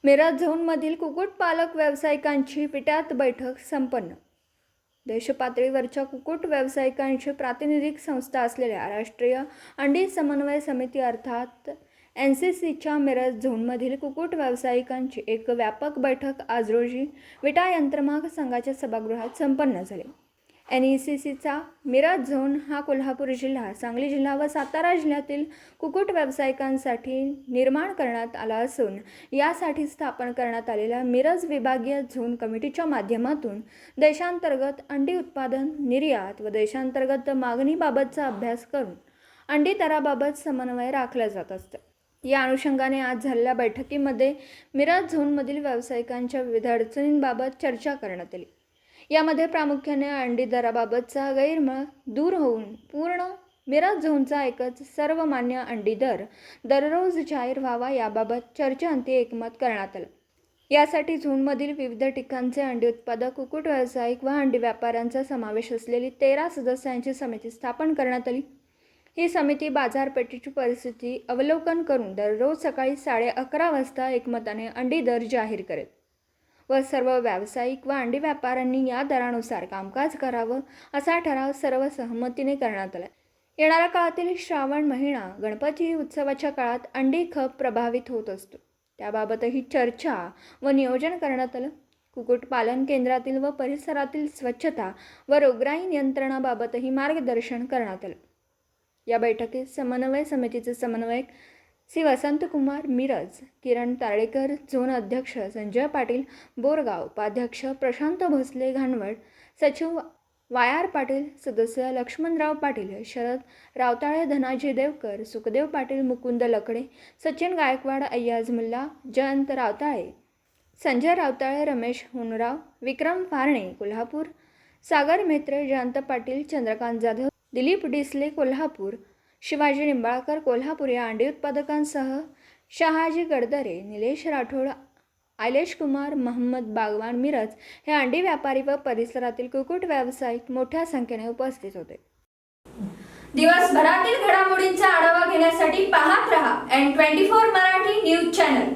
मिरज झोनमधील कुक्कुटपालक व्यावसायिकांची पिटात बैठक संपन्न। देशपातळीवरच्या कुक्कुट व्यावसायिकांची प्रातिनिधिक संस्था असलेल्या राष्ट्रीय अंडी समन्वय समिती अर्थात NCCच्या मिरज झोनमधील कुक्कुट व्यावसायिकांची एक व्यापक बैठक आज रोजी विटा यंत्रमाग संघाच्या सभागृहात संपन्न झाली। NECCचा मिरज झोन हा कोल्हापूर जिल्हा, सांगली जिल्हा व सातारा जिल्ह्यातील कुक्कुट व्यावसायिकांसाठी निर्माण करण्यात आला असून यासाठी स्थापन करण्यात आलेल्या मिरज विभागीय झोन कमिटीच्या माध्यमातून देशांतर्गत अंडी उत्पादन, निर्यात व देशांतर्गत मागणीबाबतचा अभ्यास करून अंडी दराबाबत समन्वय राखला जात असतो। या अनुषंगाने आज झालेल्या बैठकीमध्ये मिरज झोनमधील व्यावसायिकांच्या विविध अडचणींबाबत चर्चा करण्यात आली। यामध्ये प्रामुख्याने अंडी दराबाबतचा गैरमळ दूर होऊन पूर्ण मिरज झोनचा एकच सर्वमान्य अंडी दर दररोज जाहीर व्हावा याबाबत चर्चांती एकमत करण्यात आलं। यासाठी झोनमधील विविध ठिकाणचे अंडी उत्पादक, कुक्कुट व्यावसायिक व अंडी व्यापाऱ्यांचा समावेश असलेली 13 सदस्यांची समिती स्थापन करण्यात आली। ही समिती बाजारपेठेची परिस्थिती अवलोकन करून दररोज सकाळी 11:30 वाजता एकमताने अंडी दर जाहीर करेल व सर्व व्यावसायिक व अंडी व्यापाऱ्यांनी या दरानुसार कामकाज करावं असा ठराव सर्व सहमतीने करण्यात आला। येणाऱ्या काळातील श्रावण महिना गणपती उत्सवाच्या काळात अंडी खप प्रभावित होत असतो, त्याबाबतही चर्चा व नियोजन करण्यात आलं। कुक्कुटपालन केंद्रातील व परिसरातील स्वच्छता व रोगराई नियंत्रणाबाबतही मार्गदर्शन करण्यात आलं। या बैठकीत समन्वय समितीचे समन्वयक श्री वसंतकुमार मिरज, किरण तारेकर झोन अध्यक्ष संजय पाटील बोरगाव, उपाध्यक्ष प्रशांत भोसले घाणवड, सचिव YR पाटील, सदस्य लक्ष्मणराव पाटील, शरद रावताळे, धनाजी देवकर, सुखदेव पाटील, मुकुंद लकडे, सचिन गायकवाड, अय्याज मुल्ला, जयंत रावताळे, संजय रावताळे, रमेश हुनराव, विक्रम फारणे कोल्हापूर, सागर मेत्रे, जयंत पाटील, चंद्रकांत जाधव, दिलीप डिसले कोल्हापूर, शिवाजी निंबाळकर कोल्हापूर या अंडी उत्पादकांसह शहाजी गडदरे, निलेश राठोड, आयलेश कुमार, मोहम्मद बागवान मिरज हे अंडी व्यापारी व परिसरातील कुक्कुट व्यावसायिक मोठ्या संख्येने उपस्थित होते। दिवसभरातील घडामोडींचा आढावा घेण्यासाठी पाहत रहा N24 मराठी न्यूज चॅनल।